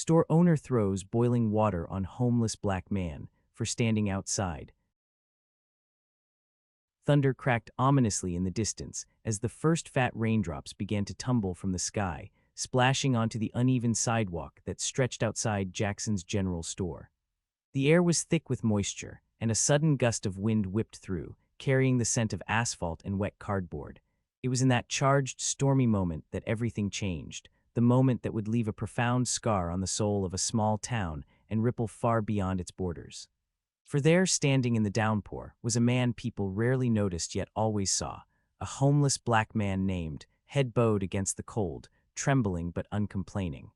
Store owner throws boiling water on homeless black man for standing outside. Thunder cracked ominously in the distance as the first fat raindrops began to tumble from the sky, splashing onto the uneven sidewalk that stretched outside Jackson's General Store. The air was thick with moisture, and a sudden gust of wind whipped through, carrying the scent of asphalt and wet cardboard. It was in that charged, stormy moment that everything changed, the moment that would leave a profound scar on the soul of a small town and ripple far beyond its borders. For there, standing in the downpour, was a man people rarely noticed yet always saw, a homeless black man named, head bowed against the cold, trembling but uncomplaining.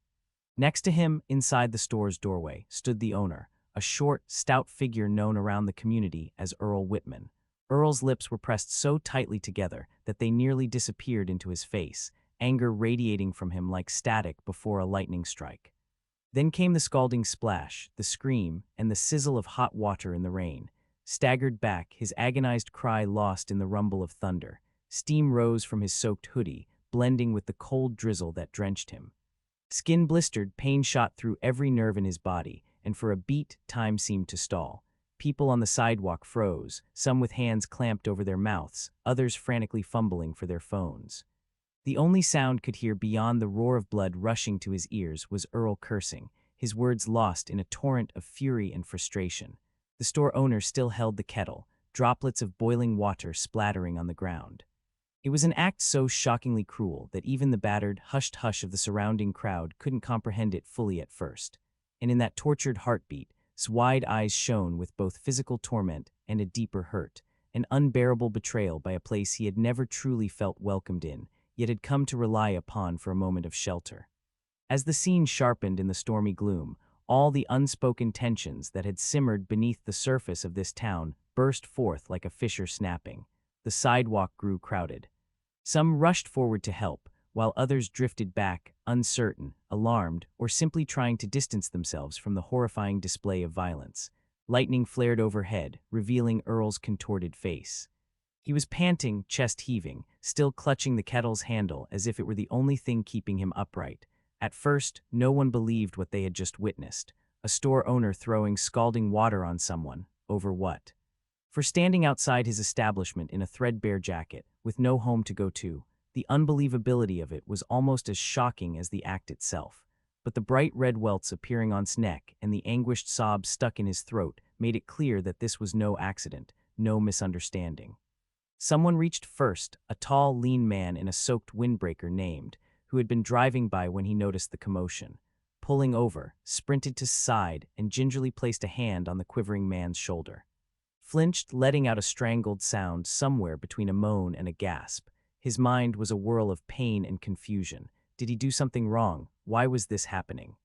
Next to him, inside the store's doorway, stood the owner, a short, stout figure known around the community as Earl Whitman. Earl's lips were pressed so tightly together that they nearly disappeared into his face, anger radiating from him like static before a lightning strike. Then came the scalding splash, the scream, and the sizzle of hot water in the rain. Staggered back, his agonized cry lost in the rumble of thunder. Steam rose from his soaked hoodie, blending with the cold drizzle that drenched him. Skin blistered, pain shot through every nerve in his body, and for a beat, time seemed to stall. People on the sidewalk froze, some with hands clamped over their mouths, others frantically fumbling for their phones. The only sound could hear beyond the roar of blood rushing to his ears was Earl cursing, his words lost in a torrent of fury and frustration. The store owner still held the kettle, droplets of boiling water splattering on the ground. It was an act so shockingly cruel that even the battered, hushed hush of the surrounding crowd couldn't comprehend it fully at first. And in that tortured heartbeat, his wide eyes shone with both physical torment and a deeper hurt, an unbearable betrayal by a place he had never truly felt welcomed in, yet had come to rely upon for a moment of shelter. As the scene sharpened in the stormy gloom, all the unspoken tensions that had simmered beneath the surface of this town burst forth like a fissure snapping. The sidewalk grew crowded. Some rushed forward to help, while others drifted back, uncertain, alarmed, or simply trying to distance themselves from the horrifying display of violence. Lightning flared overhead, revealing Earl's contorted face. He was panting, chest heaving, still clutching the kettle's handle as if it were the only thing keeping him upright. At first, no one believed what they had just witnessed. A store owner throwing scalding water on someone. Over what? For standing outside his establishment in a threadbare jacket, with no home to go to. The unbelievability of it was almost as shocking as the act itself. But the bright red welts appearing on his neck and the anguished sobs stuck in his throat made it clear that this was no accident, no misunderstanding. Someone reached first, a tall, lean man in a soaked windbreaker named, who had been driving by when he noticed the commotion. Pulling over, sprinted to his side and gingerly placed a hand on the quivering man's shoulder. Flinched, letting out a strangled sound somewhere between a moan and a gasp. His mind was a whirl of pain and confusion. Did he do something wrong? Why was this happening?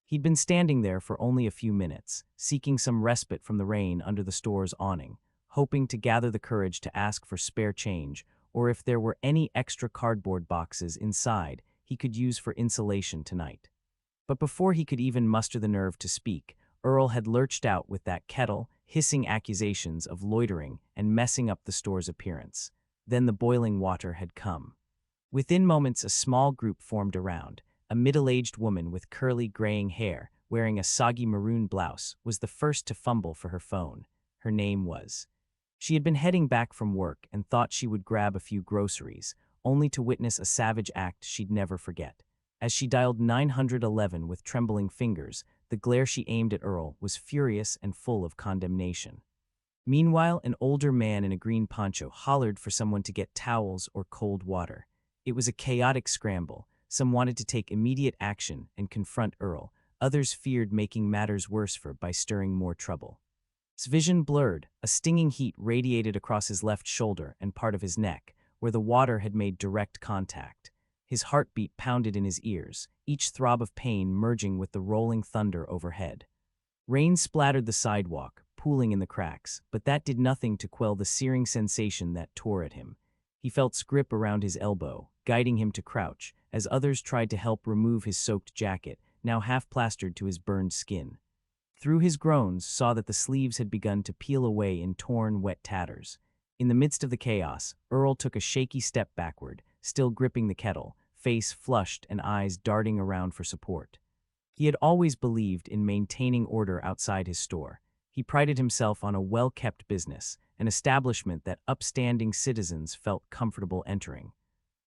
He'd been standing there for only a few minutes, seeking some respite from the rain under the store's awning, hoping to gather the courage to ask for spare change, or if there were any extra cardboard boxes inside he could use for insulation tonight. But before he could even muster the nerve to speak, Earl had lurched out with that kettle, hissing accusations of loitering and messing up the store's appearance. Then the boiling water had come. Within moments, a small group formed around. A middle-aged woman with curly, graying hair, wearing a soggy maroon blouse, was the first to fumble for her phone. Her name was. She had been heading back from work and thought she would grab a few groceries, only to witness a savage act she'd never forget. As she dialed 911 with trembling fingers, the glare she aimed at Earl was furious and full of condemnation. Meanwhile, an older man in a green poncho hollered for someone to get towels or cold water. It was a chaotic scramble. Some wanted to take immediate action and confront Earl. Others feared making matters worse by stirring more trouble. His vision blurred. A stinging heat radiated across his left shoulder and part of his neck, where the water had made direct contact. His heartbeat pounded in his ears, each throb of pain merging with the rolling thunder overhead. Rain splattered the sidewalk, pooling in the cracks, but that did nothing to quell the searing sensation that tore at him. He felt its grip around his elbow, guiding him to crouch, as others tried to help remove his soaked jacket, now half plastered to his burned skin. Through his groans, saw that the sleeves had begun to peel away in torn, wet tatters. In the midst of the chaos, Earl took a shaky step backward, still gripping the kettle, face flushed and eyes darting around for support. He had always believed in maintaining order outside his store. He prided himself on a well-kept business, an establishment that upstanding citizens felt comfortable entering.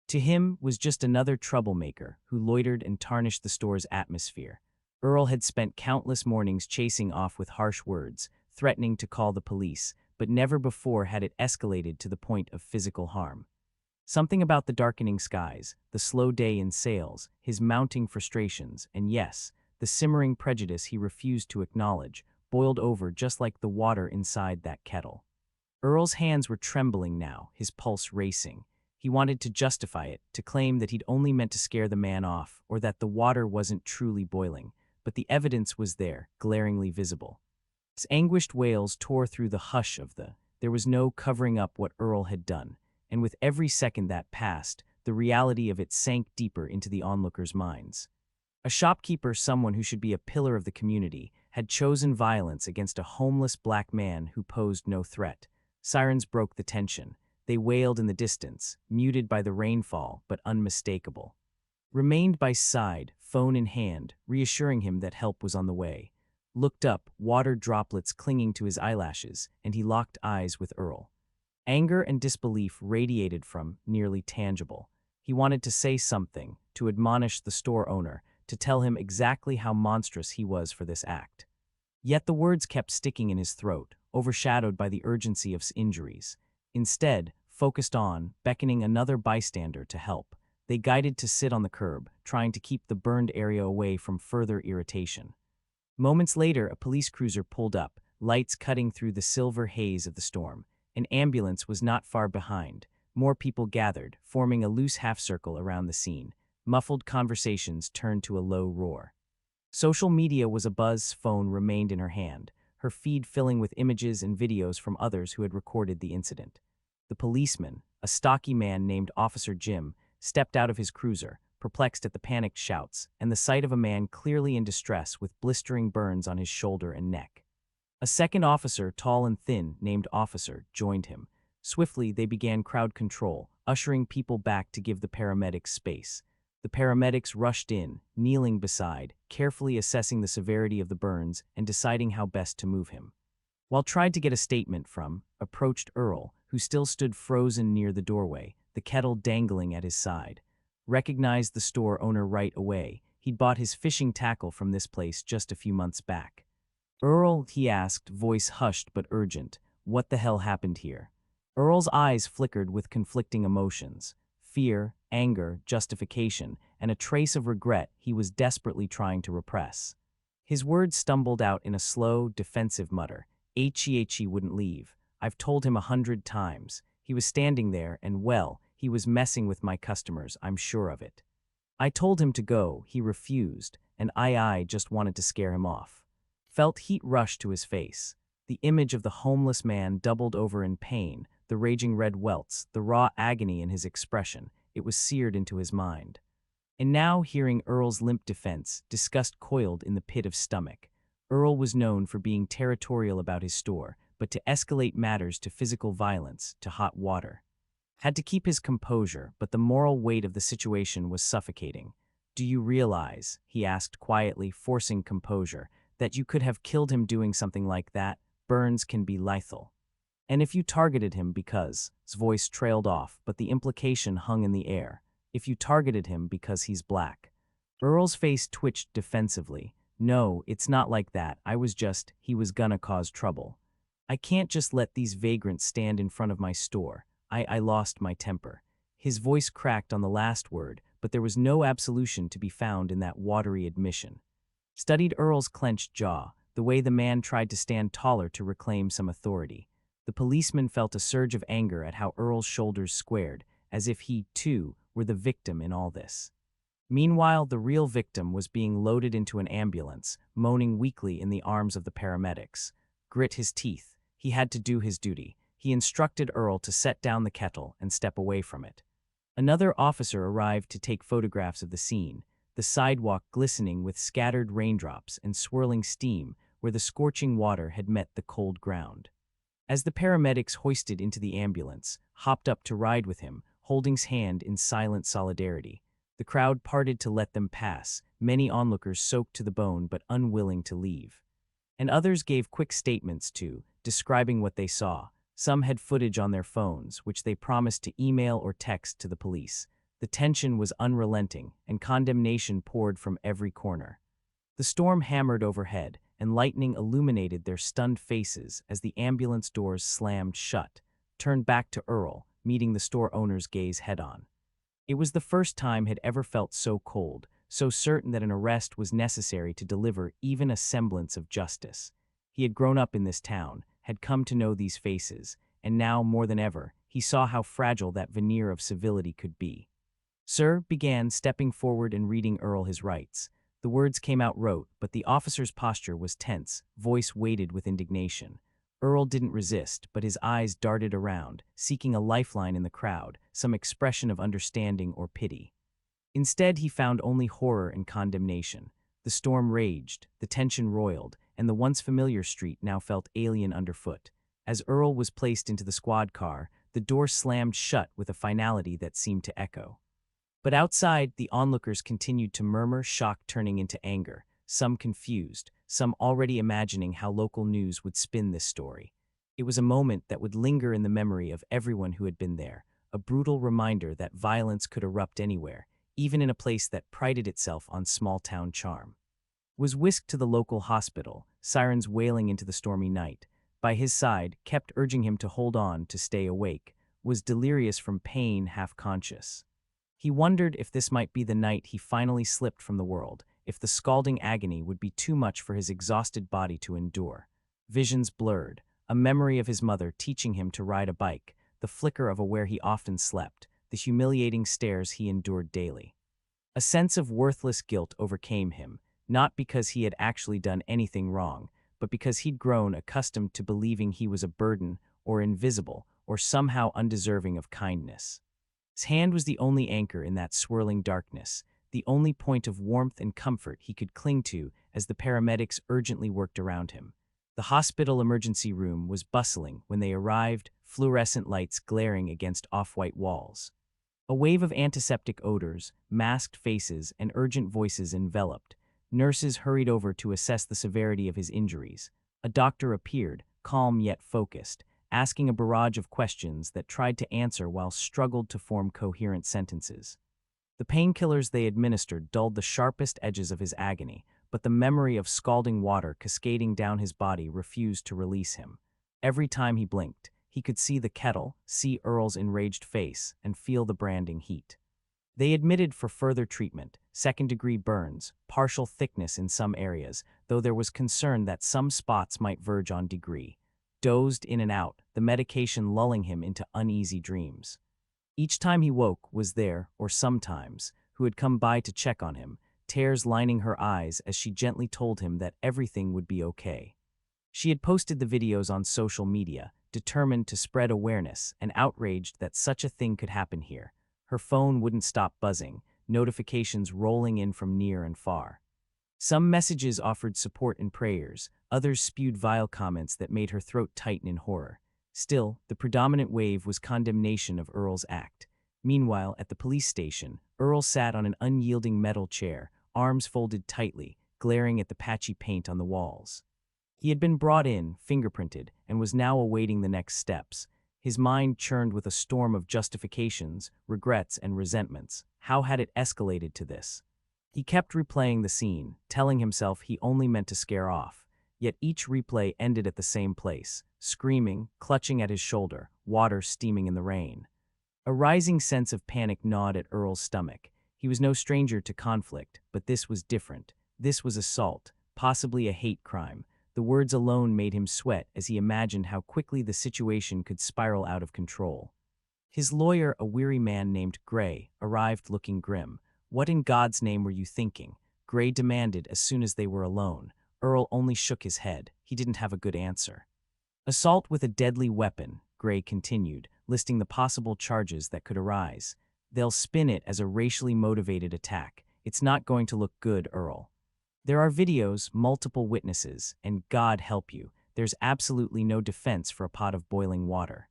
To him was just another troublemaker who loitered and tarnished the store's atmosphere. Earl had spent countless mornings chasing off with harsh words, threatening to call the police, but never before had it escalated to the point of physical harm. Something about the darkening skies, the slow day in sales, his mounting frustrations, and yes, the simmering prejudice he refused to acknowledge, boiled over just like the water inside that kettle. Earl's hands were trembling now, his pulse racing. He wanted to justify it, to claim that he'd only meant to scare the man off, or that the water wasn't truly boiling, but the evidence was there, glaringly visible. His anguished wails tore through the hush of there was no covering up what Earl had done, and with every second that passed, the reality of it sank deeper into the onlookers' minds. A shopkeeper, someone who should be a pillar of the community, had chosen violence against a homeless black man who posed no threat. Sirens broke the tension. They wailed in the distance, muted by the rainfall, but unmistakable. Remained by his side, phone in hand, reassuring him that help was on the way. Looked up, water droplets clinging to his eyelashes, and he locked eyes with Earl. Anger and disbelief radiated from, nearly tangible. He wanted to say something, to admonish the store owner, to tell him exactly how monstrous he was for this act. Yet the words kept sticking in his throat, overshadowed by the urgency of his injuries. Instead, focused on, beckoning another bystander to help, they guided to sit on the curb, trying to keep the burned area away from further irritation. Moments later, a police cruiser pulled up, lights cutting through the silver haze of the storm. An ambulance was not far behind. More people gathered, forming a loose half-circle around the scene. Muffled conversations turned to a low roar. Social media was abuzz. Phone remained in her hand, her feed filling with images and videos from others who had recorded the incident. The policeman, a stocky man named Officer Jim, stepped out of his cruiser, perplexed at the panicked shouts and the sight of a man clearly in distress with blistering burns on his shoulder and neck. A second officer, tall and thin, named Officer, joined him. Swiftly, they began crowd control, ushering people back to give the paramedics space. The paramedics rushed in, kneeling beside, carefully assessing the severity of the burns and deciding how best to move him. While tried to get a statement from, approached Earl, who still stood frozen near the doorway, the kettle dangling at his side. Recognized the store owner right away. He'd bought his fishing tackle from this place just a few months back. "Earl," he asked, voice hushed but urgent, "what the hell happened here?" Earl's eyes flickered with conflicting emotions. Fear, anger, justification, and a trace of regret he was desperately trying to repress. His words stumbled out in a slow, defensive mutter. He wouldn't leave. I've told him 100 times. He was standing there and, well, he was messing with my customers, I'm sure of it. I told him to go, he refused, and I just wanted to scare him off. Felt heat rush to his face. The image of the homeless man doubled over in pain, the raging red welts, the raw agony in his expression. It was seared into his mind. And now, hearing Earl's limp defense, disgust coiled in the pit of stomach. Earl was known for being territorial about his store, but to escalate matters to physical violence, to hot water. Had to keep his composure, but the moral weight of the situation was suffocating. "Do you realize," he asked quietly, forcing composure, "that you could have killed him doing something like that? Burns can be lethal. And if you targeted him because," his voice trailed off, but the implication hung in the air, "if you targeted him because he's black." Earl's face twitched defensively. "No, it's not like that. He was gonna cause trouble. I can't just let these vagrants stand in front of my store. I lost my temper." His voice cracked on the last word, but there was no absolution to be found in that watery admission. Studied Earl's clenched jaw, the way the man tried to stand taller to reclaim some authority. The policeman felt a surge of anger at how Earl's shoulders squared, as if he, too, were the victim in all this. Meanwhile, the real victim was being loaded into an ambulance, moaning weakly in the arms of the paramedics. Grit his teeth. He had to do his duty. He instructed Earl to set down the kettle and step away from it. Another officer arrived to take photographs of the scene, the sidewalk glistening with scattered raindrops and swirling steam where the scorching water had met the cold ground. As the paramedics hoisted into the ambulance, hopped up to ride with him, holding his hand in silent solidarity, The crowd parted to let them pass, many onlookers soaked to the bone but unwilling to leave. And others gave quick statements too, describing what they saw. Some had footage on their phones, which they promised to email or text to the police. The tension was unrelenting, and condemnation poured from every corner. The storm hammered overhead, and lightning illuminated their stunned faces as the ambulance doors slammed shut, turned back to Earl, meeting the store owner's gaze head-on. It was the first time he'd ever felt so cold, so certain that an arrest was necessary to deliver even a semblance of justice. He had grown up in this town, had come to know these faces, and now, more than ever, he saw how fragile that veneer of civility could be. "Sir," began, stepping forward and reading Earl his rights. The words came out rote, but the officer's posture was tense, voice weighted with indignation. Earl didn't resist, but his eyes darted around, seeking a lifeline in the crowd, some expression of understanding or pity. Instead, he found only horror and condemnation. The storm raged, the tension roiled, and the once familiar street now felt alien underfoot. As Earl was placed into the squad car, the door slammed shut with a finality that seemed to echo. But outside, the onlookers continued to murmur, shock turning into anger, some confused, some already imagining how local news would spin this story. It was a moment that would linger in the memory of everyone who had been there, a brutal reminder that violence could erupt anywhere, even in a place that prided itself on small-town charm. Was whisked to the local hospital, sirens wailing into the stormy night. By his side, kept urging him to hold on, to stay awake, was delirious from pain, half-conscious. He wondered if this might be the night he finally slipped from the world, if the scalding agony would be too much for his exhausted body to endure. Visions blurred, a memory of his mother teaching him to ride a bike, the flicker of where he often slept, the humiliating stares he endured daily. A sense of worthless guilt overcame him, not because he had actually done anything wrong, but because he'd grown accustomed to believing he was a burden, or invisible, or somehow undeserving of kindness. His hand was the only anchor in that swirling darkness, the only point of warmth and comfort he could cling to as the paramedics urgently worked around him. The hospital emergency room was bustling when they arrived, fluorescent lights glaring against off-white walls. A wave of antiseptic odors, masked faces, and urgent voices enveloped. Nurses hurried over to assess the severity of his injuries. A doctor appeared, calm yet focused, asking a barrage of questions that tried to answer while struggled to form coherent sentences. The painkillers they administered dulled the sharpest edges of his agony, but the memory of scalding water cascading down his body refused to release him. Every time he blinked, he could see the kettle, see Earl's enraged face, and feel the branding heat. They admitted for further treatment, second-degree burns, partial thickness in some areas, though there was concern that some spots might verge on degree. Dozed in and out, the medication lulling him into uneasy dreams. Each time he woke was there, or sometimes, who had come by to check on him, tears lining her eyes as she gently told him that everything would be okay. She had posted the videos on social media, determined to spread awareness and outraged that such a thing could happen here. Her phone wouldn't stop buzzing, notifications rolling in from near and far. Some messages offered support and prayers, others spewed vile comments that made her throat tighten in horror. Still, the predominant wave was condemnation of Earl's act. Meanwhile, at the police station, Earl sat on an unyielding metal chair, arms folded tightly, glaring at the patchy paint on the walls. He had been brought in, fingerprinted, and was now awaiting the next steps. His mind churned with a storm of justifications, regrets, and resentments. How had it escalated to this? He kept replaying the scene, telling himself he only meant to scare off. Yet each replay ended at the same place, screaming, clutching at his shoulder, water steaming in the rain. A rising sense of panic gnawed at Earl's stomach. He was no stranger to conflict, but this was different. This was assault, possibly a hate crime. The words alone made him sweat as he imagined how quickly the situation could spiral out of control. His lawyer, a weary man named Gray, arrived looking grim. "What in God's name were you thinking?" Gray demanded as soon as they were alone. Earl only shook his head. He didn't have a good answer. "Assault with a deadly weapon," Gray continued, listing the possible charges that could arise. "They'll spin it as a racially motivated attack. It's not going to look good, Earl. There are videos, multiple witnesses, and God help you, there's absolutely no defense for a pot of boiling water."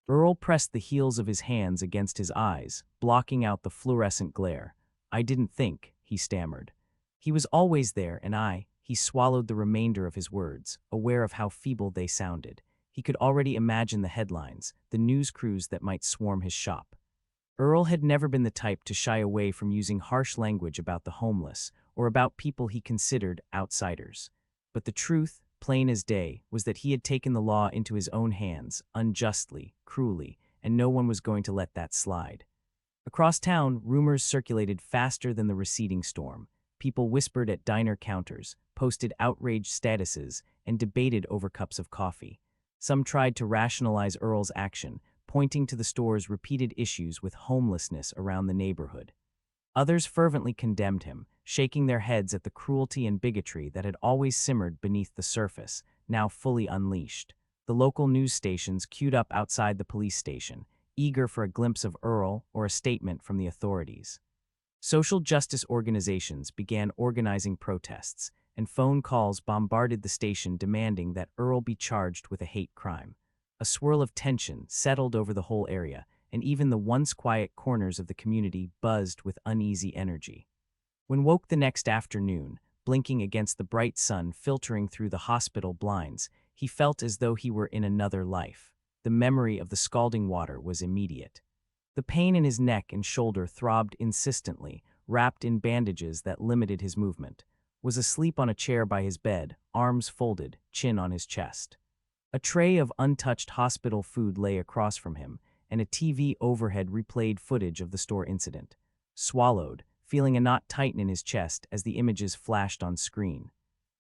Earl pressed the heels of his hands against his eyes, blocking out the fluorescent glare. I didn't think, he stammered. He was always there, and he swallowed the remainder of his words, aware of how feeble they sounded. He could already imagine the headlines, the news crews that might swarm his shop. Earl had never been the type to shy away from using harsh language about the homeless or about people he considered outsiders. But the truth, plain as day, was that he had taken the law into his own hands, unjustly, cruelly, and no one was going to let that slide. Across town, rumors circulated faster than the receding storm. People whispered at diner counters, posted outraged statuses, and debated over cups of coffee. Some tried to rationalize Earl's action, pointing to the store's repeated issues with homelessness around the neighborhood. Others fervently condemned him, shaking their heads at the cruelty and bigotry that had always simmered beneath the surface, now fully unleashed. The local news stations queued up outside the police station, eager for a glimpse of Earl or a statement from the authorities. Social justice organizations began organizing protests, and phone calls bombarded the station demanding that Earl be charged with a hate crime. A swirl of tension settled over the whole area, and even the once quiet corners of the community buzzed with uneasy energy. When woke the next afternoon, blinking against the bright sun filtering through the hospital blinds, he felt as though he were in another life. The memory of the scalding water was immediate. The pain in his neck and shoulder throbbed insistently, wrapped in bandages that limited his movement. Was asleep on a chair by his bed, arms folded, chin on his chest. A tray of untouched hospital food lay across from him, and a TV overhead replayed footage of the store incident. Swallowed, feeling a knot tighten in his chest as the images flashed on screen.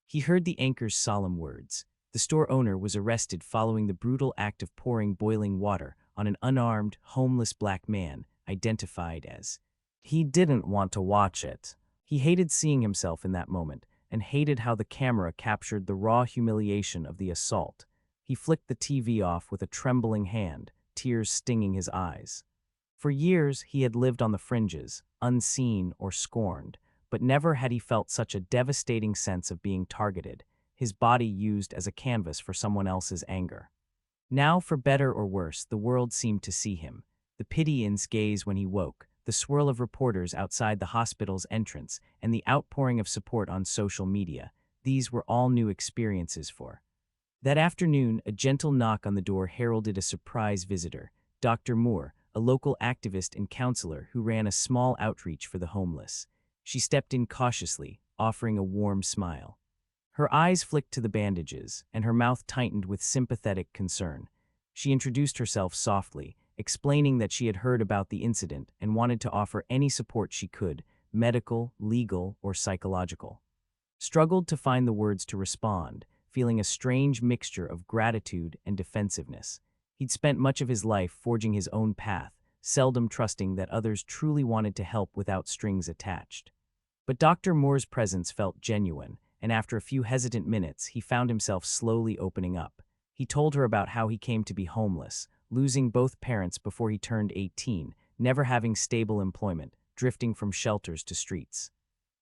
He heard the anchor's solemn words. The store owner was arrested following the brutal act of pouring boiling water on an unarmed, homeless black man, identified as. He didn't want to watch it. He hated seeing himself in that moment, and hated how the camera captured the raw humiliation of the assault. He flicked the TV off with a trembling hand, tears stinging his eyes. For years, he had lived on the fringes, unseen or scorned, but never had he felt such a devastating sense of being targeted, his body used as a canvas for someone else's anger. Now, for better or worse, the world seemed to see him. The pity in his gaze when he woke, the swirl of reporters outside the hospital's entrance, and the outpouring of support on social media, these were all new experiences for. That afternoon, a gentle knock on the door heralded a surprise visitor, Dr. Moore, a local activist and counselor who ran a small outreach for the homeless. She stepped in cautiously, offering a warm smile. Her eyes flicked to the bandages, and her mouth tightened with sympathetic concern. She introduced herself softly, explaining that she had heard about the incident and wanted to offer any support she could, medical, legal, or psychological. Struggled to find the words to respond, feeling a strange mixture of gratitude and defensiveness. He'd spent much of his life forging his own path, seldom trusting that others truly wanted to help without strings attached. But Dr. Moore's presence felt genuine, and after a few hesitant minutes, he found himself slowly opening up. He told her about how he came to be homeless, losing both parents before he turned 18, never having stable employment, drifting from shelters to streets.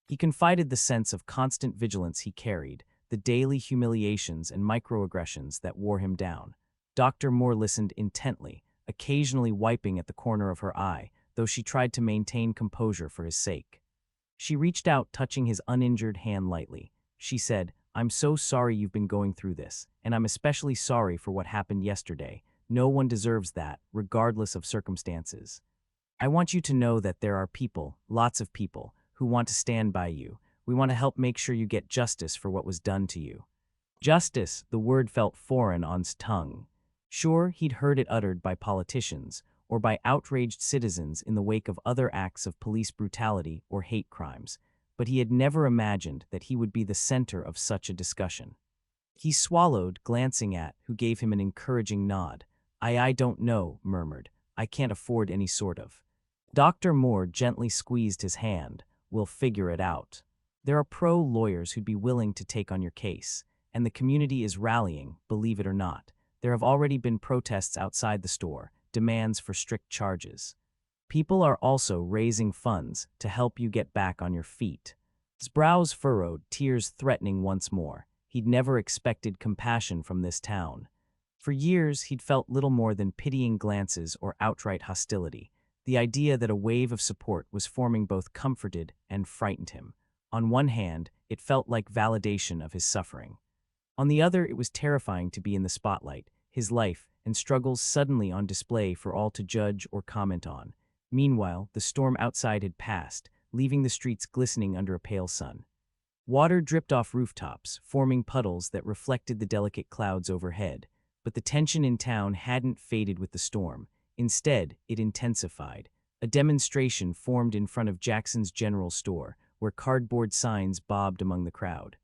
He confided the sense of constant vigilance he carried, the daily humiliations and microaggressions that wore him down. Dr. Moore listened intently, occasionally wiping at the corner of her eye, though she tried to maintain composure for his sake. She reached out, touching his uninjured hand lightly. She said, "I'm so sorry you've been going through this, and I'm especially sorry for what happened yesterday. No one deserves that, regardless of circumstances. I want you to know that there are people, lots of people, who want to stand by you. We want to help make sure you get justice for what was done to you." Justice, the word felt foreign on his tongue. Sure, he'd heard it uttered by politicians or by outraged citizens in the wake of other acts of police brutality or hate crimes, but he had never imagined that he would be the center of such a discussion. He swallowed, glancing at who gave him an encouraging nod. I don't know," murmured. "I can't afford any sort of." Dr. Moore gently squeezed his hand. "We'll figure it out. There are pro-lawyers who'd be willing to take on your case, and the community is rallying, believe it or not. There have already been protests outside the store, demands for strict charges. People are also raising funds to help you get back on your feet." His brows furrowed, tears threatening once more. He'd never expected compassion from this town. For years, he'd felt little more than pitying glances or outright hostility. The idea that a wave of support was forming both comforted and frightened him. On one hand, it felt like validation of his suffering. On the other, it was terrifying to be in the spotlight, his life and struggles suddenly on display for all to judge or comment on. Meanwhile, the storm outside had passed, leaving the streets glistening under a pale sun. Water dripped off rooftops, forming puddles that reflected the delicate clouds overhead. But the tension in town hadn't faded with the storm. Instead, it intensified. A demonstration formed in front of Jackson's General Store, where cardboard signs bobbed among the crowd.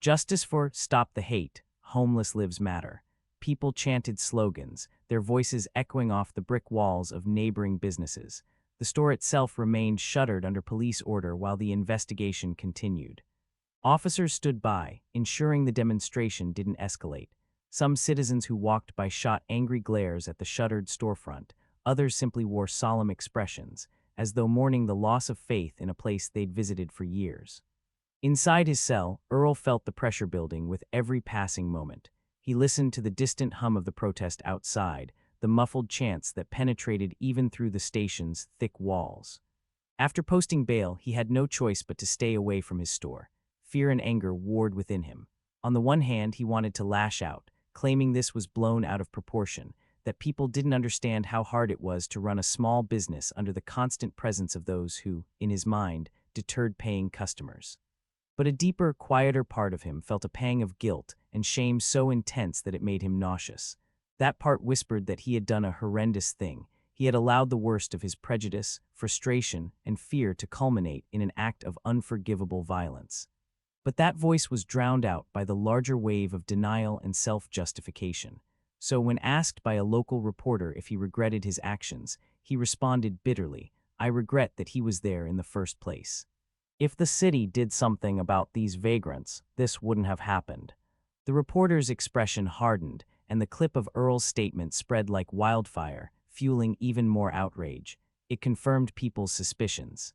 Justice for Stop the Hate, Homeless Lives Matter. People chanted slogans, their voices echoing off the brick walls of neighboring businesses. The store itself remained shuttered under police order while the investigation continued. Officers stood by, ensuring the demonstration didn't escalate. Some citizens who walked by shot angry glares at the shuttered storefront. Others simply wore solemn expressions, as though mourning the loss of faith in a place they'd visited for years. Inside his cell, Earl felt the pressure building with every passing moment. He listened to the distant hum of the protest outside, the muffled chants that penetrated even through the station's thick walls. After posting bail, he had no choice but to stay away from his store. Fear and anger warred within him. On the one hand, he wanted to lash out, claiming this was blown out of proportion, that people didn't understand how hard it was to run a small business under the constant presence of those who, in his mind, deterred paying customers. But a deeper, quieter part of him felt a pang of guilt and shame so intense that it made him nauseous. That part whispered that he had done a horrendous thing. He had allowed the worst of his prejudice, frustration, and fear to culminate in an act of unforgivable violence. But that voice was drowned out by the larger wave of denial and self-justification. So when asked by a local reporter if he regretted his actions, he responded bitterly, "I regret that he was there in the first place. If the city did something about these vagrants, this wouldn't have happened." The reporter's expression hardened, and the clip of Earl's statement spread like wildfire, fueling even more outrage. It confirmed people's suspicions.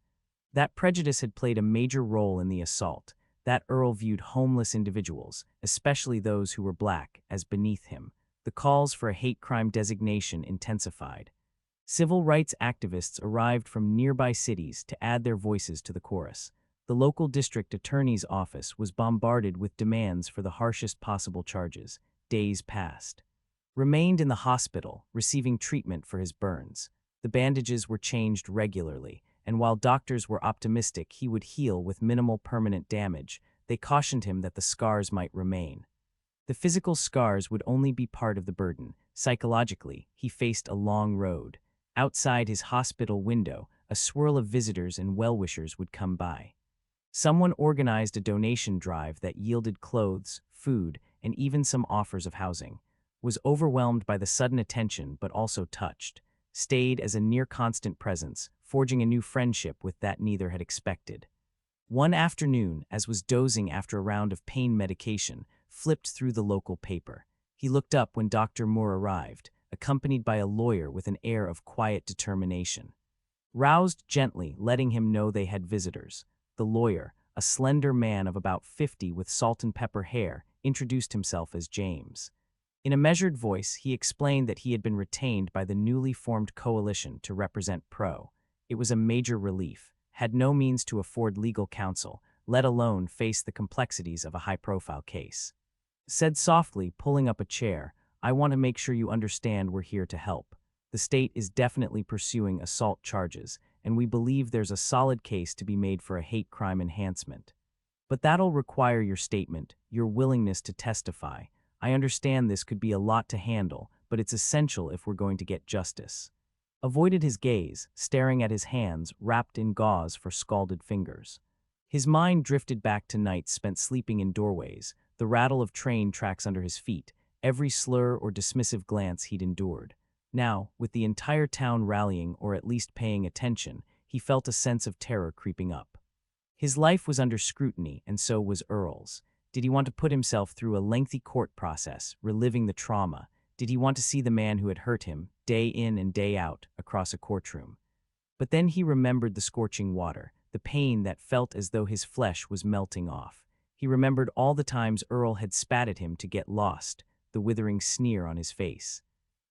That prejudice had played a major role in the assault. That Earl viewed homeless individuals, especially those who were black, as beneath him. The calls for a hate crime designation intensified. Civil rights activists arrived from nearby cities to add their voices to the chorus. The local district attorney's office was bombarded with demands for the harshest possible charges. Days passed. Remained in the hospital, receiving treatment for his burns. The bandages were changed regularly, and while doctors were optimistic he would heal with minimal permanent damage, they cautioned him that the scars might remain. The physical scars would only be part of the burden. Psychologically, he faced a long road. Outside his hospital window, a swirl of visitors and well-wishers would come by. Someone organized a donation drive that yielded clothes, food, and even some offers of housing. Was overwhelmed by the sudden attention but also touched. Stayed as a near-constant presence, forging a new friendship with that neither had expected. One afternoon, as was dozing after a round of pain medication, flipped through the local paper. He looked up when Dr. Moore arrived, accompanied by a lawyer with an air of quiet determination. Roused gently, letting him know they had visitors. The lawyer, a slender man of about 50 with salt and pepper hair, introduced himself as James. In a measured voice, he explained that he had been retained by the newly formed coalition to represent Pro. It was a major relief, had no means to afford legal counsel, let alone face the complexities of a high-profile case. Said softly, pulling up a chair, "I want to make sure you understand we're here to help. The state is definitely pursuing assault charges, and we believe there's a solid case to be made for a hate crime enhancement. But that'll require your statement, your willingness to testify. I understand this could be a lot to handle, but it's essential if we're going to get justice." Avoided his gaze, staring at his hands wrapped in gauze for scalded fingers. His mind drifted back to nights spent sleeping in doorways, the rattle of train tracks under his feet, every slur or dismissive glance he'd endured. Now, with the entire town rallying or at least paying attention, he felt a sense of terror creeping up. His life was under scrutiny, and so was Earl's. Did he want to put himself through a lengthy court process, reliving the trauma? Did he want to see the man who had hurt him, day in and day out, across a courtroom? But then he remembered the scorching water, the pain that felt as though his flesh was melting off. He remembered all the times Earl had spat at him to get lost, the withering sneer on his face.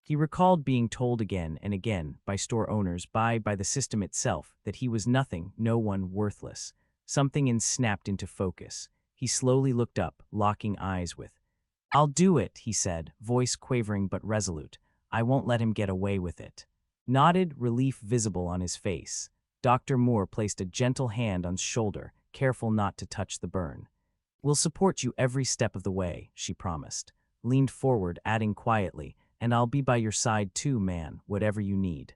He recalled being told again and again by store owners, by the system itself, that he was nothing, no one, worthless. Something snapped into focus. He slowly looked up, locking eyes with. "I'll do it," he said, voice quavering but resolute. "I won't let him get away with it." Nodded, relief visible on his face. Dr. Moore placed a gentle hand on his shoulder, careful not to touch the burn. "We'll support you every step of the way," she promised. Leaned forward, adding quietly, "And I'll be by your side too, man, whatever you need."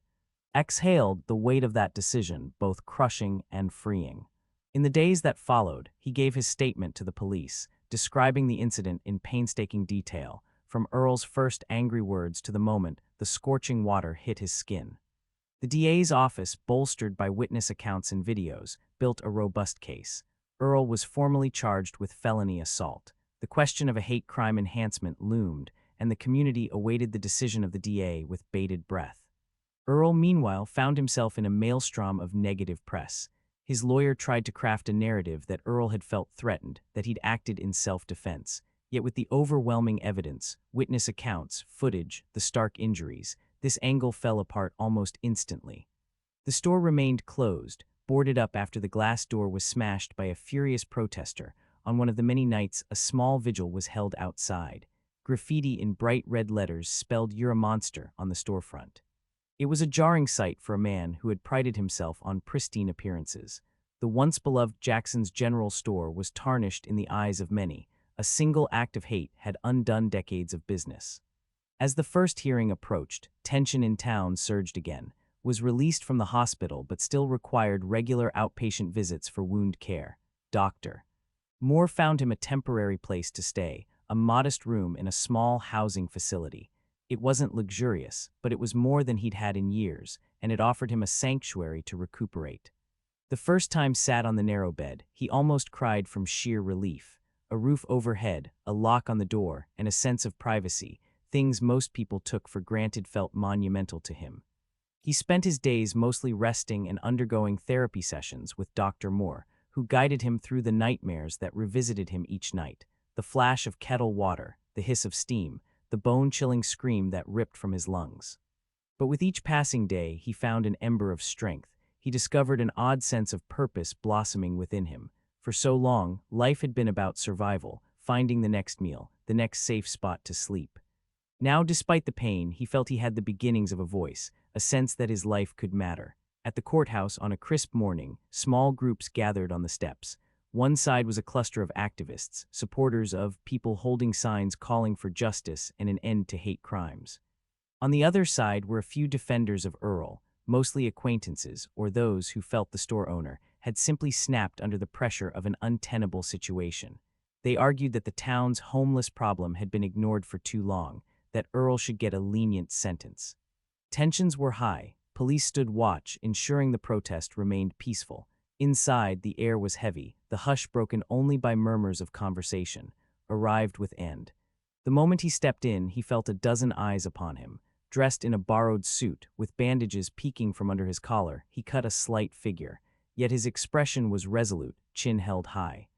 Exhaled the weight of that decision, both crushing and freeing. In the days that followed, he gave his statement to the police, describing the incident in painstaking detail, from Earl's first angry words to the moment the scorching water hit his skin. The DA's office, bolstered by witness accounts and videos, built a robust case. Earl was formally charged with felony assault. The question of a hate crime enhancement loomed, and the community awaited the decision of the DA with bated breath. Earl, meanwhile, found himself in a maelstrom of negative press. His lawyer tried to craft a narrative that Earl had felt threatened, that he'd acted in self-defense. Yet with the overwhelming evidence, witness accounts, footage, the stark injuries, this angle fell apart almost instantly. The store remained closed, boarded up after the glass door was smashed by a furious protester. On one of the many nights, a small vigil was held outside. Graffiti in bright red letters spelled "You're a monster" on the storefront. It was a jarring sight for a man who had prided himself on pristine appearances. The once beloved Jackson's General Store was tarnished in the eyes of many. A single act of hate had undone decades of business. As the first hearing approached, tension in town surged again. Was released from the hospital but still required regular outpatient visits for wound care. Dr. Moore found him a temporary place to stay, a modest room in a small housing facility. It wasn't luxurious, but it was more than he'd had in years, and it offered him a sanctuary to recuperate. The first time sat on the narrow bed, he almost cried from sheer relief. A roof overhead, a lock on the door, and a sense of privacy, things most people took for granted, felt monumental to him. He spent his days mostly resting and undergoing therapy sessions with Dr. Moore, who guided him through the nightmares that revisited him each night. The flash of kettle water, the hiss of steam, the bone-chilling scream that ripped from his lungs. But with each passing day, he found an ember of strength. He discovered an odd sense of purpose blossoming within him. For so long, life had been about survival, finding the next meal, the next safe spot to sleep. Now, despite the pain, he felt he had the beginnings of a voice, a sense that his life could matter. At the courthouse on a crisp morning, small groups gathered on the steps. One side was a cluster of activists, supporters of people holding signs calling for justice and an end to hate crimes. On the other side were a few defenders of Earl, mostly acquaintances or those who felt the store owner had simply snapped under the pressure of an untenable situation. They argued that the town's homeless problem had been ignored for too long, that Earl should get a lenient sentence. Tensions were high. Police stood watch, ensuring the protest remained peaceful. Inside, the air was heavy, the hush broken only by murmurs of conversation. Arrived with end. The moment he stepped in, he felt a dozen eyes upon him. Dressed in a borrowed suit, with bandages peeking from under his collar, he cut a slight figure. Yet his expression was resolute, chin held high.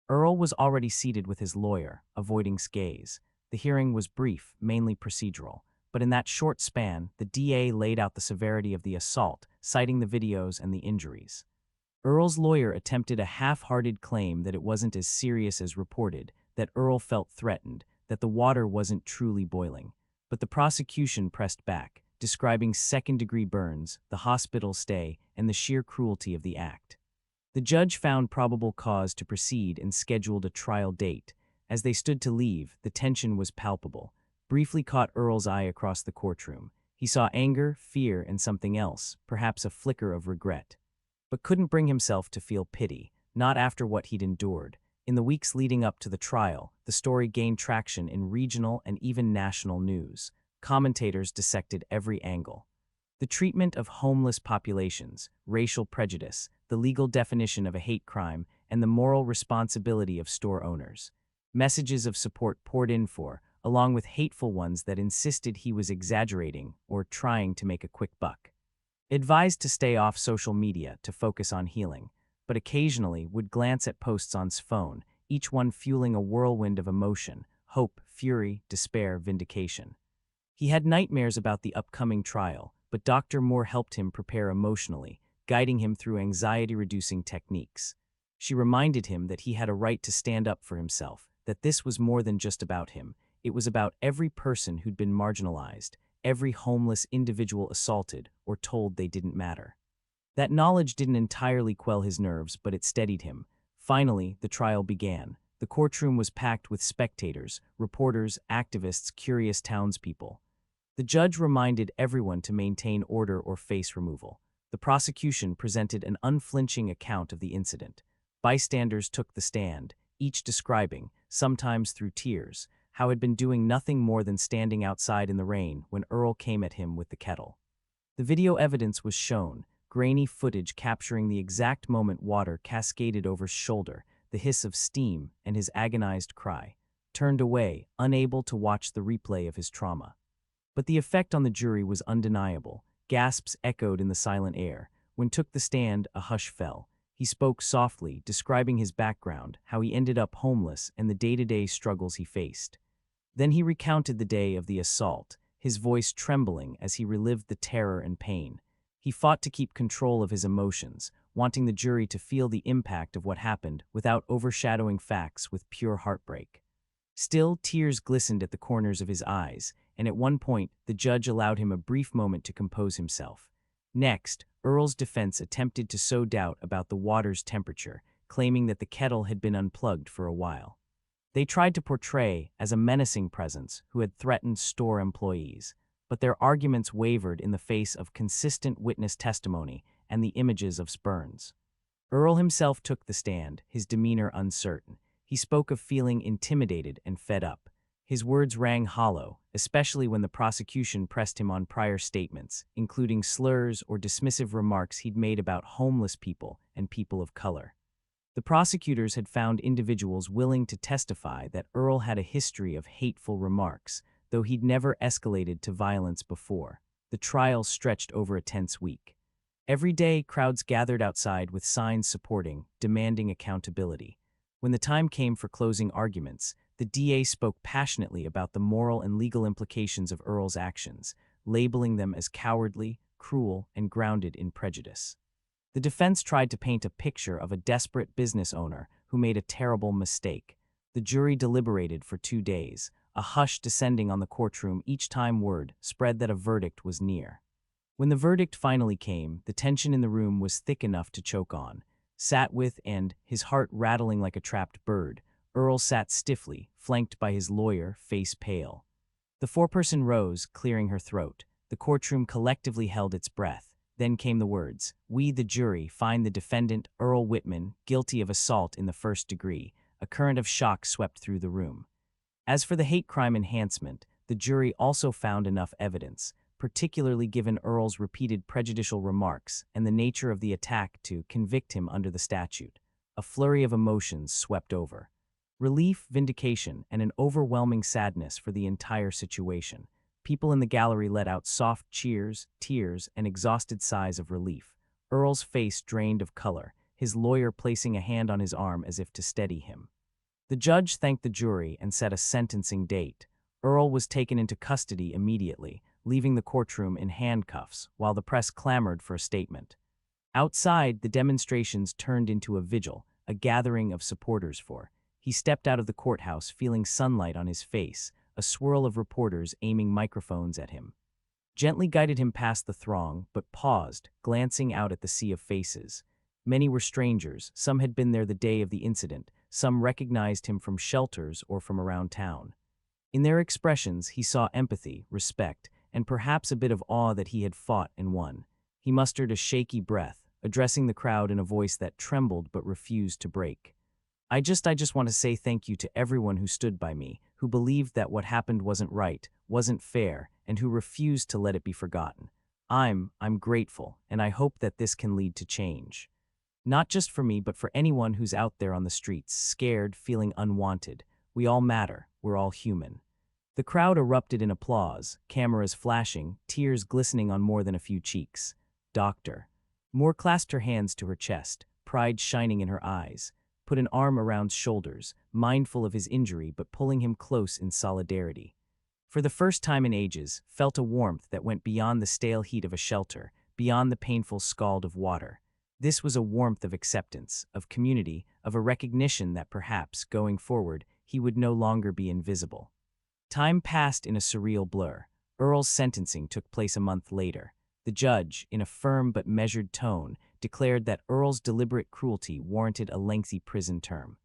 Earl was already seated with his lawyer, avoiding gaze. The hearing was brief, mainly procedural. But in that short span, the DA laid out the severity of the assault, citing the videos and the injuries. Earl's lawyer attempted a half-hearted claim that it wasn't as serious as reported, that Earl felt threatened, that the water wasn't truly boiling. But the prosecution pressed back, describing second-degree burns, the hospital stay, and the sheer cruelty of the act. The judge found probable cause to proceed and scheduled a trial date. As they stood to leave, the tension was palpable. Briefly caught Earl's eye across the courtroom. He saw anger, fear, and something else, perhaps a flicker of regret. But couldn't bring himself to feel pity, not after what he'd endured. In the weeks leading up to the trial, the story gained traction in regional and even national news. Commentators dissected every angle. The treatment of homeless populations, racial prejudice, the legal definition of a hate crime, and the moral responsibility of store owners. Messages of support poured in along with hateful ones that insisted he was exaggerating or trying to make a quick buck. Advised to stay off social media to focus on healing, but occasionally would glance at posts on his phone, each one fueling a whirlwind of emotion, hope, fury, despair, vindication. He had nightmares about the upcoming trial, but Dr. Moore helped him prepare emotionally, guiding him through anxiety-reducing techniques. She reminded him that he had a right to stand up for himself, that this was more than just about him. It was about every person who'd been marginalized, every homeless individual assaulted or told they didn't matter. That knowledge didn't entirely quell his nerves, but it steadied him. Finally, the trial began. The courtroom was packed with spectators, reporters, activists, curious townspeople. The judge reminded everyone to maintain order or face removal. The prosecution presented an unflinching account of the incident. Bystanders took the stand, each describing, sometimes through tears, how he'd been doing nothing more than standing outside in the rain when Earl came at him with the kettle. The video evidence was shown, grainy footage capturing the exact moment water cascaded over his shoulder, the hiss of steam, and his agonized cry. Turned away, unable to watch the replay of his trauma. But the effect on the jury was undeniable. Gasps echoed in the silent air. When took the stand, a hush fell. He spoke softly, describing his background, how he ended up homeless, and the day-to-day struggles he faced. Then he recounted the day of the assault, his voice trembling as he relived the terror and pain. He fought to keep control of his emotions, wanting the jury to feel the impact of what happened without overshadowing facts with pure heartbreak. Still, tears glistened at the corners of his eyes, and at one point, the judge allowed him a brief moment to compose himself. Next, Earl's defense attempted to sow doubt about the water's temperature, claiming that the kettle had been unplugged for a while. They tried to portray as a menacing presence who had threatened store employees, but their arguments wavered in the face of consistent witness testimony and the images of Spurns. Earl himself took the stand, his demeanor uncertain. He spoke of feeling intimidated and fed up. His words rang hollow, especially when the prosecution pressed him on prior statements, including slurs or dismissive remarks he'd made about homeless people and people of color. The prosecutors had found individuals willing to testify that Earl had a history of hateful remarks, though he'd never escalated to violence before. The trial stretched over a tense week. Every day, crowds gathered outside with signs supporting, demanding accountability. When the time came for closing arguments, the DA spoke passionately about the moral and legal implications of Earl's actions, labeling them as cowardly, cruel, and grounded in prejudice. The defense tried to paint a picture of a desperate business owner who made a terrible mistake. The jury deliberated for 2 days, a hush descending on the courtroom each time word spread that a verdict was near. When the verdict finally came, the tension in the room was thick enough to choke on. Sat with and, his heart rattling like a trapped bird, Earl sat stiffly, flanked by his lawyer, face pale. The foreperson rose, clearing her throat. The courtroom collectively held its breath. Then came the words, "We, the jury, find the defendant, Earl Whitman, guilty of assault in the first degree." A current of shock swept through the room. As for the hate crime enhancement, the jury also found enough evidence, particularly given Earl's repeated prejudicial remarks and the nature of the attack, to convict him under the statute. A flurry of emotions swept over. Relief, vindication, and an overwhelming sadness for the entire situation. People in the gallery let out soft cheers, tears, and exhausted sighs of relief. Earl's face drained of color, his lawyer placing a hand on his arm as if to steady him. The judge thanked the jury and set a sentencing date. Earl was taken into custody immediately, leaving the courtroom in handcuffs while the press clamored for a statement. Outside, the demonstrations turned into a vigil, a gathering of supporters for. He stepped out of the courthouse feeling sunlight on his face, a swirl of reporters aiming microphones at him. Gently guided him past the throng, but paused, glancing out at the sea of faces. Many were strangers, some had been there the day of the incident, some recognized him from shelters or from around town. In their expressions, he saw empathy, respect, and perhaps a bit of awe that he had fought and won. He mustered a shaky breath, addressing the crowd in a voice that trembled but refused to break. I just want to say thank you to everyone who stood by me, who believed that what happened wasn't right, wasn't fair, and who refused to let it be forgotten. I'm grateful, and I hope that this can lead to change. Not just for me, but for anyone who's out there on the streets, scared, feeling unwanted. We all matter. We're all human. The crowd erupted in applause, cameras flashing, tears glistening on more than a few cheeks. Doctor. Moore clasped her hands to her chest, pride shining in her eyes, put an arm around shoulders, mindful of his injury but pulling him close in solidarity. for the first time in ages, felt a warmth that went beyond the stale heat of a shelter, beyond the painful scald of water. This was a warmth of acceptance, of community, of a recognition that perhaps, going forward, he would no longer be invisible. Time passed in a surreal blur. Earl's sentencing took place a month later. The judge, in a firm but measured tone, declared that Earl's deliberate cruelty warranted a lengthy prison term.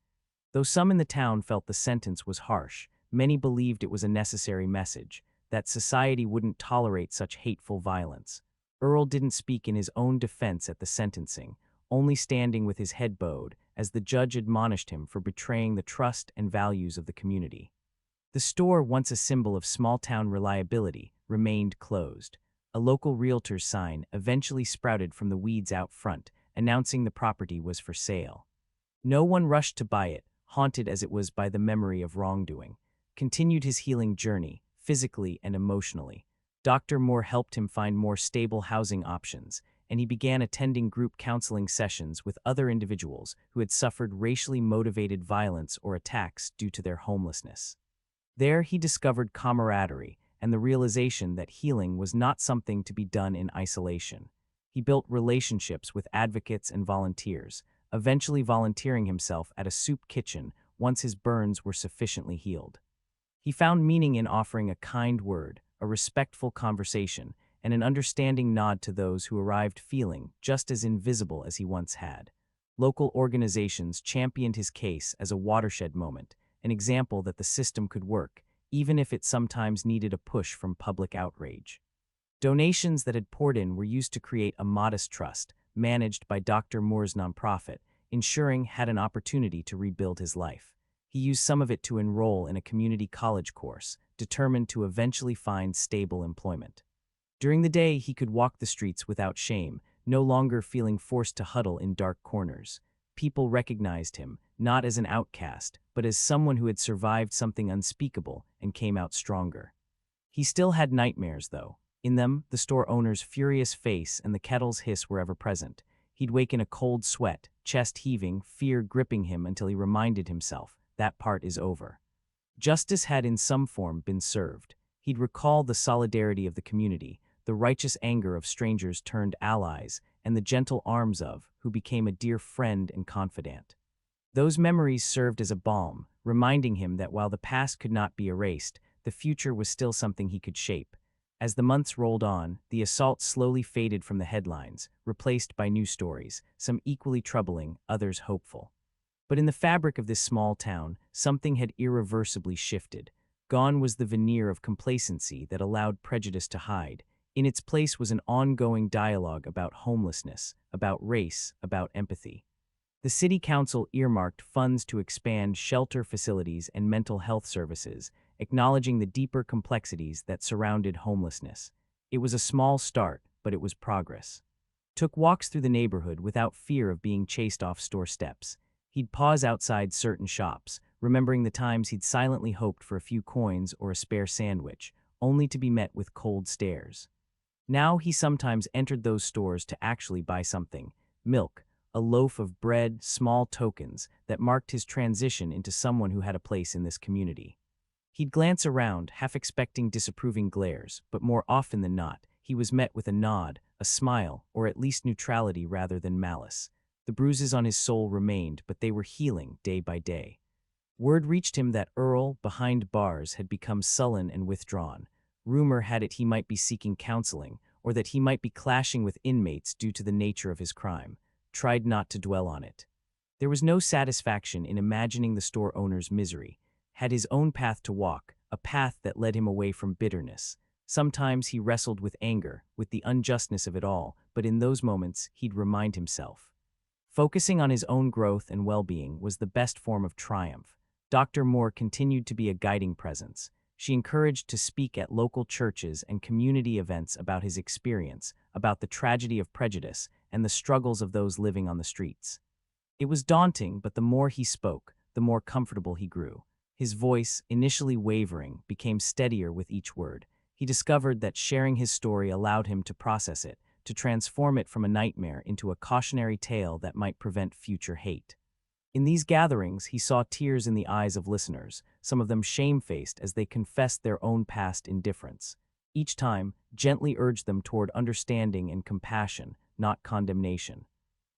Though some in the town felt the sentence was harsh, many believed it was a necessary message, that society wouldn't tolerate such hateful violence. Earl didn't speak in his own defense at the sentencing, only standing with his head bowed as the judge admonished him for betraying the trust and values of the community. The store, once a symbol of small-town reliability, remained closed. A local realtor's sign eventually sprouted from the weeds out front, announcing the property was for sale. No one rushed to buy it, haunted as it was by the memory of wrongdoing. Continued his healing journey, physically and emotionally. Dr. Moore helped him find more stable housing options, and he began attending group counseling sessions with other individuals who had suffered racially motivated violence or attacks due to their homelessness. There he discovered camaraderie and the realization that healing was not something to be done in isolation. He built relationships with advocates and volunteers, eventually volunteering himself at a soup kitchen once his burns were sufficiently healed. He found meaning in offering a kind word, a respectful conversation, and an understanding nod to those who arrived feeling just as invisible as he once had. Local organizations championed his case as a watershed moment, an example that the system could work, even if it sometimes needed a push from public outrage. Donations that had poured in were used to create a modest trust, managed by Dr. Moore's nonprofit, ensuring had an opportunity to rebuild his life. He used some of it to enroll in a community college course, determined to eventually find stable employment. During the day, he could walk the streets without shame, no longer feeling forced to huddle in dark corners. People recognized him, not as an outcast, but as someone who had survived something unspeakable and came out stronger. He still had nightmares, though. In them, the store owner's furious face and the kettle's hiss were ever present. He'd wake in a cold sweat, chest heaving, fear gripping him until he reminded himself, that part is over. Justice had in some form been served. He'd recall the solidarity of the community, the righteous anger of strangers turned allies, and the gentle arms of, who became a dear friend and confidant. Those memories served as a balm, reminding him that while the past could not be erased, the future was still something he could shape. As the months rolled on, the assault slowly faded from the headlines, replaced by new stories, some equally troubling, others hopeful. But in the fabric of this small town, something had irreversibly shifted. Gone was the veneer of complacency that allowed prejudice to hide. In its place was an ongoing dialogue about homelessness, about race, about empathy. The city council earmarked funds to expand shelter facilities and mental health services, acknowledging the deeper complexities that surrounded homelessness. It was a small start, but it was progress. Took walks through the neighborhood without fear of being chased off store steps. He'd pause outside certain shops, remembering the times he'd silently hoped for a few coins or a spare sandwich, only to be met with cold stares. Now he sometimes entered those stores to actually buy something: milk, a loaf of bread, small tokens that marked his transition into someone who had a place in this community. He'd glance around, half expecting disapproving glares, but more often than not, he was met with a nod, a smile, or at least neutrality rather than malice. The bruises on his soul remained, but they were healing day by day. Word reached him that Earl, behind bars, had become sullen and withdrawn. Rumor had it he might be seeking counseling, or that he might be clashing with inmates due to the nature of his crime. Tried not to dwell on it. There was no satisfaction in imagining the store owner's misery. Had his own path to walk, a path that led him away from bitterness. Sometimes he wrestled with anger, with the unjustness of it all, but in those moments he'd remind himself. Focusing on his own growth and well-being was the best form of triumph. Dr. Moore continued to be a guiding presence. She encouraged to speak at local churches and community events about his experience, about the tragedy of prejudice, and the struggles of those living on the streets. It was daunting, but the more he spoke, the more comfortable he grew. His voice, initially wavering, became steadier with each word. He discovered that sharing his story allowed him to process it, to transform it from a nightmare into a cautionary tale that might prevent future hate. In these gatherings, he saw tears in the eyes of listeners, some of them shamefaced as they confessed their own past indifference. Each time, gently urged them toward understanding and compassion, not condemnation.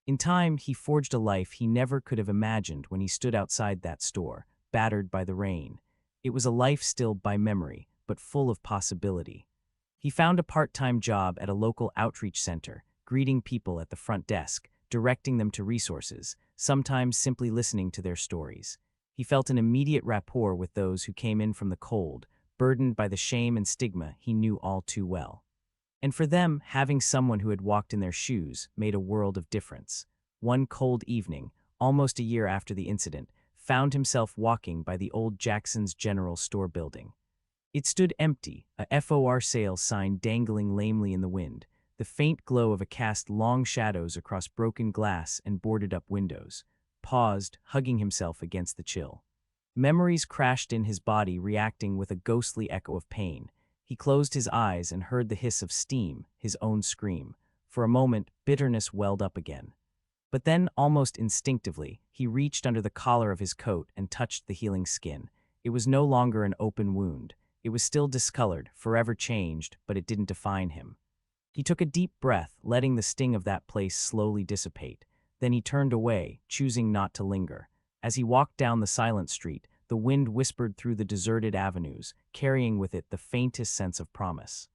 In time, he forged a life he never could have imagined when he stood outside that store, battered by the rain. It was a life stilled by memory, but full of possibility. He found a part-time job at a local outreach center, greeting people at the front desk, directing them to resources, sometimes simply listening to their stories. He felt an immediate rapport with those who came in from the cold, burdened by the shame and stigma he knew all too well. And for them, having someone who had walked in their shoes made a world of difference. One cold evening, almost a year after the incident, found himself walking by the old Jackson's General Store building. It stood empty, a FOR sale sign dangling lamely in the wind, the faint glow of a cast long shadows across broken glass and boarded-up windows. Paused, hugging himself against the chill. Memories crashed in his body, reacting with a ghostly echo of pain. He closed his eyes and heard the hiss of steam, his own scream. For a moment, bitterness welled up again. But then, almost instinctively, he reached under the collar of his coat and touched the healing skin. It was no longer an open wound. It was still discolored, forever changed, but it didn't define him. He took a deep breath, letting the sting of that place slowly dissipate. Then he turned away, choosing not to linger. As he walked down the silent street, the wind whispered through the deserted avenues, carrying with it the faintest sense of promise.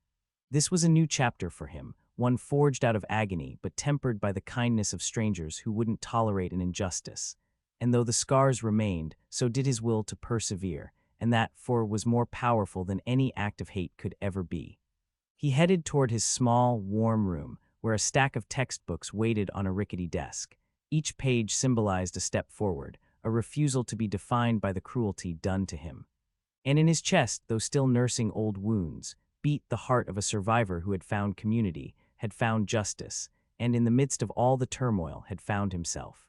This was a new chapter for him, one forged out of agony but tempered by the kindness of strangers who wouldn't tolerate an injustice. And though the scars remained, so did his will to persevere, and that was more powerful than any act of hate could ever be. He headed toward his small, warm room, where a stack of textbooks waited on a rickety desk. Each page symbolized a step forward, a refusal to be defined by the cruelty done to him. And in his chest, though still nursing old wounds, beat the heart of a survivor who had found community, had found justice, and in the midst of all the turmoil had found himself.